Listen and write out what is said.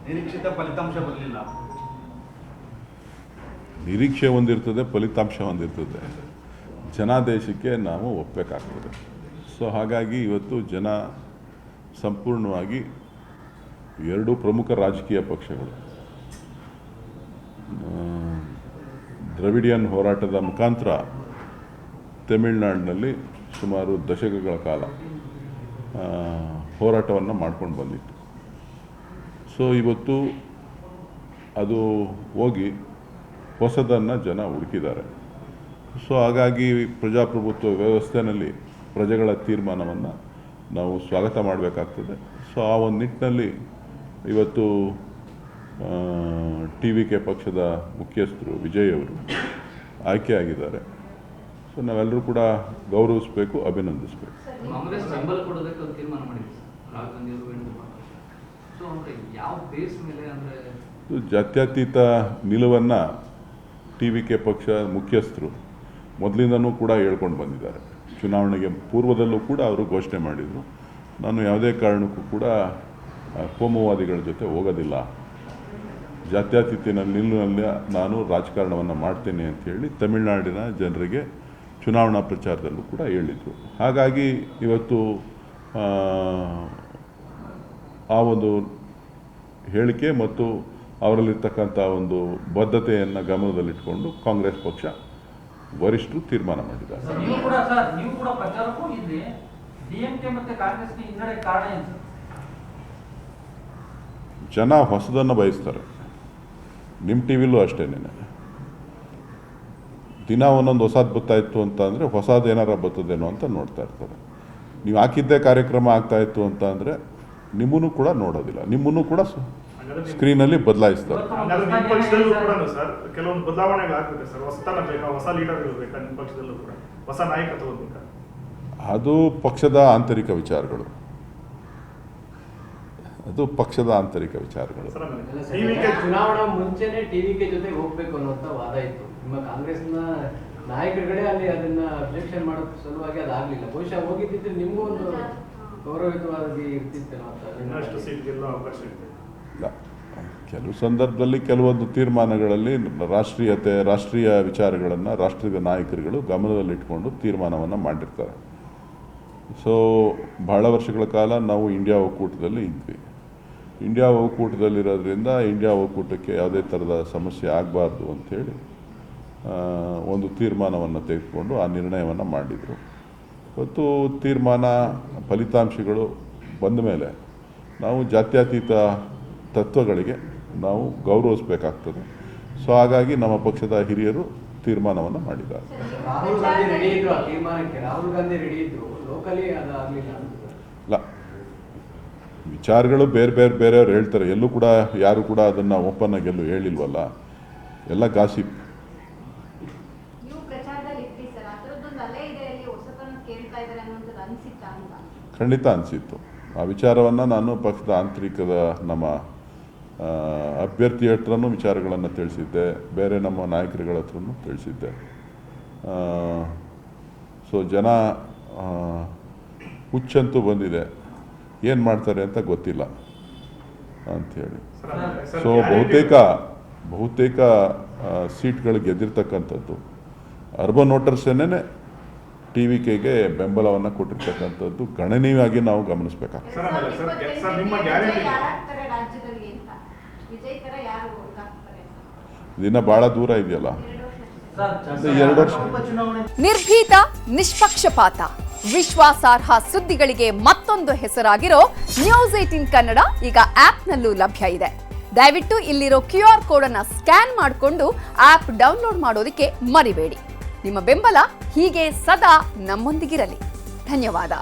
ನಿರೀಕ್ಷಿತ ಫಲಿತಾಂಶ ಬರಲಿಲ್ಲ. ನಿರೀಕ್ಷೆ ಒಂದಿರ್ತದೆ, ಫಲಿತಾಂಶ ಒಂದಿರ್ತದೆ. ಜನಾದೇಶಕ್ಕೆ ನಾವು ಒಪ್ಪಬೇಕಾಗ್ತದೆ. ಸೊ ಹಾಗಾಗಿ ಇವತ್ತು ಜನ ಸಂಪೂರ್ಣವಾಗಿ ಎರಡೂ ಪ್ರಮುಖ ರಾಜಕೀಯ ಪಕ್ಷಗಳು ದ್ರವಿಡಿಯನ್ ಹೋರಾಟದ ಮುಖಾಂತರ ತಮಿಳುನಾಡಿನಲ್ಲಿ ಸುಮಾರು ದಶಕಗಳ ಕಾಲ ಹೋರಾಟವನ್ನು ಮಾಡ್ಕೊಂಡು ಬಂದಿತ್ತು. ಸೊ ಇವತ್ತು ಅದು ಹೋಗಿ ಹೊಸದನ್ನು ಜನ ಹುಡುಕಿದ್ದಾರೆ. ಸೊ ಹಾಗಾಗಿ ಪ್ರಜಾಪ್ರಭುತ್ವ ವ್ಯವಸ್ಥೆಯಲ್ಲಿ ಪ್ರಜೆಗಳ ತೀರ್ಮಾನವನ್ನು ನಾವು ಸ್ವಾಗತ ಮಾಡಬೇಕಾಗ್ತದೆ. ಸೊ ಆ ಒಂದು ನಿಟ್ಟಿನಲ್ಲಿ ಇವತ್ತು TVK ಪಕ್ಷದ ಮುಖ್ಯಸ್ಥರು ವಿಜಯ್ ಅವರು ಆಯ್ಕೆಯಾಗಿದ್ದಾರೆ. ಸೊ ನಾವೆಲ್ಲರೂ ಕೂಡ ಗೌರವಿಸಬೇಕು, ಅಭಿನಂದಿಸಬೇಕು. ಕಾಂಗ್ರೆಸ್ ಬೆಂಬಲ ಕೊಡೋದಕ್ಕೆ ಒಂದು ತೀರ್ಮಾನ ಮಾಡಿದೆ ರಾಹುಲ್ ಗಾಂಧಿ ಅವರು. ಸೊ ಅಂದರೆ ಯಾವ ಬೇಸ್ ಮೇಲೆ ಅಂದರೆ ಜಾತ್ಯತೀತ ನಿಲುವನ್ನು TVK ಪಕ್ಷ ಮುಖ್ಯಸ್ಥರು ಮೊದಲಿಂದನೂ ಕೂಡ ಹೇಳ್ಕೊಂಡು ಬಂದಿದ್ದಾರೆ. ಚುನಾವಣೆಗೆ ಪೂರ್ವದಲ್ಲೂ ಕೂಡ ಅವರು ಘೋಷಣೆ ಮಾಡಿದರು, ನಾನು ಯಾವುದೇ ಕಾರಣಕ್ಕೂ ಕೂಡ ಕೋಮುವಾದಿಗಳ ಜೊತೆ ಹೋಗೋದಿಲ್ಲ, ಜಾತ್ಯತೀತ ನಿಲುವಿನಲ್ಲಿ ನಾನು ರಾಜಕಾರಣವನ್ನು ಮಾಡ್ತೇನೆ ಅಂತೇಳಿ ತಮಿಳುನಾಡಿನ ಜನರಿಗೆ ಚುನಾವಣಾ ಪ್ರಚಾರದಲ್ಲೂ ಕೂಡ ಹೇಳಿದರು. ಹಾಗಾಗಿ ಇವತ್ತು ಆ ಒಂದು ಹೇಳಿಕೆ ಮತ್ತು ಅವರಲ್ಲಿರ್ತಕ್ಕಂಥ ಒಂದು ಬದ್ಧತೆಯನ್ನು ಗಮನದಲ್ಲಿಟ್ಟುಕೊಂಡು ಕಾಂಗ್ರೆಸ್ ಪಕ್ಷ ವರಿಷ್ಠರು ತೀರ್ಮಾನ ಮಾಡಿದ್ದಾರೆ. ನೀವು ಕೂಡ ಪ್ರಚಾರಕ್ಕೆ ಹೋಗಿದ್ರಿ, DMK ಮತ್ತೆ ಕಾಂಗ್ರೆಸ್ಗೆ ಹಿನ್ನಡೆ ಕಾರಣ ಏನು ಸರ್? ಜನ ಹೊಸದನ್ನು ಬಯಸ್ತಾರೆ. ನಿಮ್ಮ ಟಿವಿಲೂ ಅಷ್ಟೇನೆ, ದಿನ ಒಂದೊಂದು ಹೊಸದು ಬರ್ತಾಯಿತ್ತು ಅಂತ ಅಂದರೆ ಹೊಸದು ಏನಾರ ಬರ್ತದೇನೋ ಅಂತ ನೋಡ್ತಾ ಇರ್ತಾರೆ. ನೀವು ಹಾಕಿದ್ದೇ ಕಾರ್ಯಕ್ರಮ ಆಗ್ತಾಯಿತ್ತು ಅಂತ ಅಂದರೆ ನಿಮ್ಮನ್ನು ಕೂಡ ನೋಡೋದಿಲ್ಲ, ನಿಮ್ಮನ್ನು ಕೂಡ ಸ್ಕ್ರೀನಲ್ಲಿ ಬದಲಾಯಿಸ್ತಾರೆ. ಕೆಲವೊಂದು ಬದಲಾವಣೆಗಳಾಗ್ತದೆ ಸರ್, ಹೊಸತನ ಬೇಕಾ, ಹೊಸ ಲೀಡರ್ಗಳು ಬೇಕಾ ನಿಮ್ಮ ಪಕ್ಷದಲ್ಲೂ ಕೂಡ, ಹೊಸ ನಾಯಕತ್ವ ಬೇಕಾ? ಅದು ಪಕ್ಷದ ಆಂತರಿಕ ವಿಚಾರಗಳು, ಅದು ಪಕ್ಷದ ಆಂತರಿಕ ವಿಚಾರಗಳು. ಚುನಾವಣಾ ಮುಂಚೆನೆ TVK ಜೊತೆ ಹೋಗ್ಬೇಕು ಅನ್ನೋಂಥ ವಾದ ಇತ್ತು. ನಿಮ್ಮ ಕಾಂಗ್ರೆಸ್ನ ನಾಯಕರುಗಳೇ ಅಲ್ಲಿ ಅದನ್ನ ಅಬ್ಜೆಕ್ಷನ್ ಮಾಡೋ ಸಲುವಾಗಿ ಅದಾಗಲಿಲ್ಲ. ಬಹುಶಃ ಹೋಗಿದ್ದಿದ್ರೆ ನಿಮಗೂ ಒಂದು ಗೌರವಯುತವಾಗಿ ಇರ್ತಿತ್ತೇನೋ ಅಂತ. ಇಲ್ಲ, ಕೆಲವು ಸಂದರ್ಭದಲ್ಲಿ ಕೆಲವೊಂದು ತೀರ್ಮಾನಗಳಲ್ಲಿ ರಾಷ್ಟ್ರೀಯ ವಿಚಾರಗಳನ್ನು ರಾಷ್ಟ್ರೀಯ ನಾಯಕರುಗಳು ಗಮನದಲ್ಲಿಟ್ಕೊಂಡು ತೀರ್ಮಾನವನ್ನು ಮಾಡಿರ್ತಾರೆ. ಸೊ ಬಹಳ ವರ್ಷಗಳ ಕಾಲ ನಾವು ಇಂಡಿಯಾ ಒಕ್ಕೂಟದಲ್ಲಿ ಇದ್ವಿ. ಇಂಡಿಯಾ ಒಕ್ಕೂಟದಲ್ಲಿರೋದ್ರಿಂದ ಇಂಡಿಯಾ ಒಕ್ಕೂಟಕ್ಕೆ ಯಾವುದೇ ಥರದ ಸಮಸ್ಯೆ ಆಗಬಾರ್ದು ಅಂಥೇಳಿ ಒಂದು ತೀರ್ಮಾನವನ್ನು ತೆಗೆದುಕೊಂಡು ಆ ನಿರ್ಣಯವನ್ನು ಮಾಡಿದರು. ಇವತ್ತು ತೀರ್ಮಾನ ಫಲಿತಾಂಶಗಳು ಬಂದ ಮೇಲೆ ನಾವು ಜಾತ್ಯತೀತ ತತ್ವಗಳಿಗೆ ನಾವು ಗೌರವಿಸಬೇಕಾಗ್ತದೆ. ಸೊ ಹಾಗಾಗಿ ನಮ್ಮ ಪಕ್ಷದ ಹಿರಿಯರು ತೀರ್ಮಾನವನ್ನು ಮಾಡಿದ್ದಾರೆ. ರಾಹುಲ್ ಗಾಂಧಿ ರೆಡಿ ಇದ್ರು, ಆ ತೀರ್ಮಾನಕ್ಕೆ ರಾಹುಲ್ ಗಾಂಧಿ ರೆಡಿ ಇದ್ರು, ಲೋಕಲಿ ಅದಾಗಲಿಲ್ಲ ಇಲ್ಲ, ವಿಚಾರಗಳು ಬೇರೆಯವ್ರು ಹೇಳ್ತಾರೆ. ಎಲ್ಲೂ ಕೂಡ ಯಾರು ಕೂಡ ಅದನ್ನು ಓಪನ್ ಆಗಿ ಎಲ್ಲೂ ಹೇಳಿಲ್ವಲ್ಲ, ಎಲ್ಲ ಗಾಸಿಪ್. ಖಂಡಿತ ಅನಿಸಿತ್ತು. ಆ ವಿಚಾರವನ್ನು ನಾನು ಪಕ್ಷದ ಆಂತರಿಕದ ನಮ್ಮ ಅಭ್ಯರ್ಥಿ ಹತ್ರನೂ ವಿಚಾರಗಳನ್ನು ತಿಳಿಸಿದ್ದೆ, ಬೇರೆ ನಮ್ಮ ನಾಯಕರುಗಳ ಹತ್ರನೂ ತಿಳಿಸಿದ್ದೆ. ಸೊ ಜನ ಹುಚ್ಚಂತೂ ಬಂದಿದೆ, ಏನು ಮಾಡ್ತಾರೆ ಅಂತ ಗೊತ್ತಿಲ್ಲ ಅಂಥೇಳಿ. ಸೊ ಬಹುತೇಕ ಸೀಟ್ಗಳು ಗೆದ್ದಿರ್ತಕ್ಕಂಥದ್ದು ಅರ್ಬನ್ ವೋಟರ್ಸೇನೆ TVKಗೆ ಬೆಂಬಲವನ್ನು ಕೊಟ್ಟಿರ್ತಕ್ಕಂಥದ್ದು ಗಣನೀಯವಾಗಿ ನಾವು ಗಮನಿಸಬೇಕಾಗ್ತದೆ. ದಿನ ಭಾಳ ದೂರ ಇದೆಯಲ್ಲ, 2 ವರ್ಷ. ನಿರ್ಭೀತ, ನಿಷ್ಪಕ್ಷಪಾತ, ವಿಶ್ವಾಸಾರ್ಹ ಸುದ್ದಿಗಳಿಗೆ ಮತ್ತೊಂದು ಹೆಸರಾಗಿರೋ News18 ಕನ್ನಡ ಈಗ ಆಪ್ನಲ್ಲೂ ಲಭ್ಯ ಇದೆ. ದಯವಿಟ್ಟು ಇಲ್ಲಿರೋ QR ಕೋಡ್ ಅನ್ನು ಸ್ಕ್ಯಾನ್ ಮಾಡಿಕೊಂಡು ಆಪ್ ಡೌನ್ಲೋಡ್ ಮಾಡೋದಕ್ಕೆ ಮರಿಬೇಡಿ. ನಿಮ್ಮ ಬೆಂಬಲ ಹೀಗೆ ಸದಾ ನಮ್ಮೊಂದಿಗಿರಲಿ. ಧನ್ಯವಾದ.